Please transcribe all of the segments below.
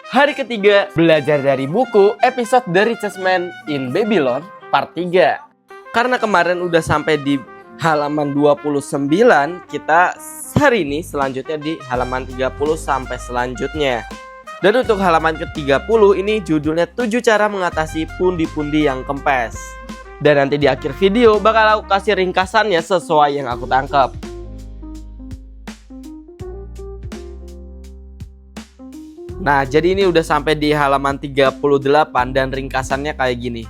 Hari ketiga belajar dari buku episode The Richest Man in Babylon part 3. Karena kemarin udah sampai di halaman 29, kita hari ini selanjutnya di halaman 30 sampai selanjutnya. Dan untuk halaman ke-30 ini judulnya 7 cara mengatasi pundi-pundi yang kempes. Dan nanti di akhir video bakal aku kasih ringkasannya sesuai yang aku tangkap. Nah, jadi ini udah sampai di halaman 38 dan ringkasannya kayak gini.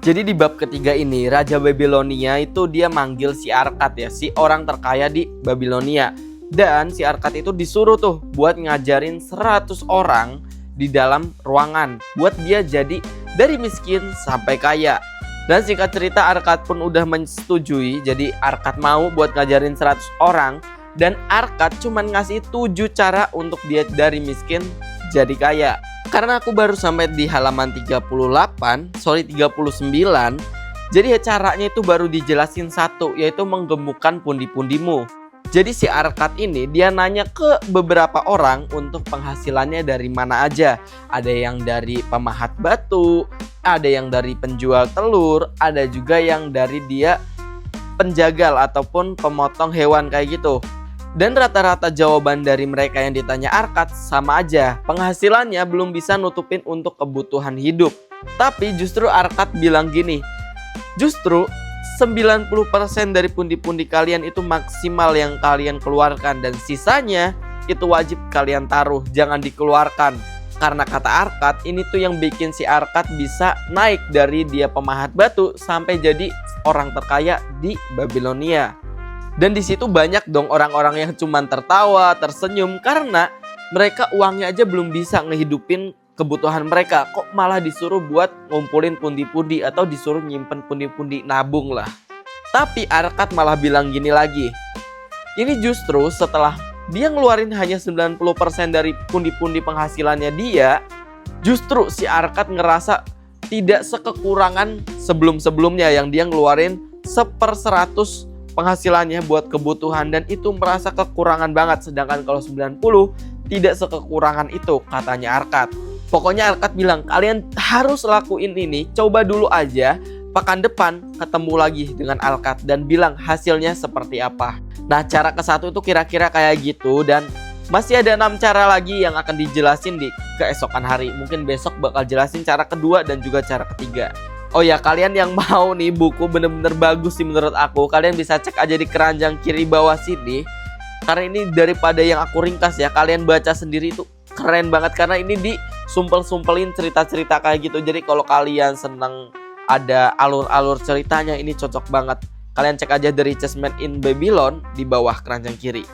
Jadi di bab ketiga ini, Raja Babilonia itu dia manggil si Arkad ya, si orang terkaya di Babilonia. Dan si Arkad itu disuruh tuh buat ngajarin 100 orang di dalam ruangan. Buat dia jadi dari miskin sampai kaya. Dan singkat cerita Arkad pun udah menyetujui. Jadi Arkad mau buat ngajarin 100 orang. Dan Arkad cuman ngasih 7 cara untuk dia dari miskin jadi kaya. Karena aku baru sampai di halaman 39. Jadi ya caranya itu baru dijelasin satu, yaitu menggemukkan pundi-pundimu. Jadi si Arkad ini dia nanya ke beberapa orang untuk penghasilannya dari mana aja. Ada yang dari pemahat batu, ada yang dari penjual telur, ada juga yang dari dia penjagal ataupun pemotong hewan kayak gitu. Dan rata-rata jawaban dari mereka yang ditanya Arkad sama aja. Penghasilannya belum bisa nutupin untuk kebutuhan hidup. Tapi justru Arkad bilang gini, justru 90% dari pundi-pundi kalian itu maksimal yang kalian keluarkan. Dan sisanya itu wajib kalian taruh, jangan dikeluarkan. Karena kata Arkad, ini tuh yang bikin si Arkad bisa naik dari dia pemahat batu sampai jadi orang terkaya di Babilonia. Dan di situ banyak dong orang-orang yang cuman tertawa, tersenyum karena mereka uangnya aja belum bisa ngehidupin kebutuhan mereka. Kok malah disuruh buat ngumpulin pundi-pundi atau disuruh nyimpen pundi-pundi, nabung lah. Tapi Arkad malah bilang gini lagi. Ini justru setelah dia ngeluarin hanya 90% dari pundi-pundi penghasilannya dia, justru si Arkad ngerasa tidak sekekurangan sebelum-sebelumnya yang dia ngeluarin 1/100 penghasilannya buat kebutuhan, dan itu merasa kekurangan banget. Sedangkan kalau 90 tidak sekekurangan itu katanya Arkad. Pokoknya Arkad bilang kalian harus lakuin ini, coba dulu aja, pekan depan ketemu lagi dengan Arkad dan bilang hasilnya seperti apa. Nah, cara ke-1 itu kira-kira kayak gitu, dan masih ada 6 cara lagi yang akan dijelasin di keesokan hari. Mungkin besok bakal jelasin cara kedua dan juga cara ketiga. Oh ya, kalian yang mau nih buku bener-bener bagus sih menurut aku, kalian bisa cek aja di keranjang kiri bawah sini. Karena ini daripada yang aku ringkas ya, kalian baca sendiri itu keren banget. Karena ini disumpel-sumpelin cerita-cerita kayak gitu. Jadi kalau kalian seneng ada alur-alur ceritanya, ini cocok banget. Kalian cek aja The Richest Man in Babylon di bawah keranjang kiri.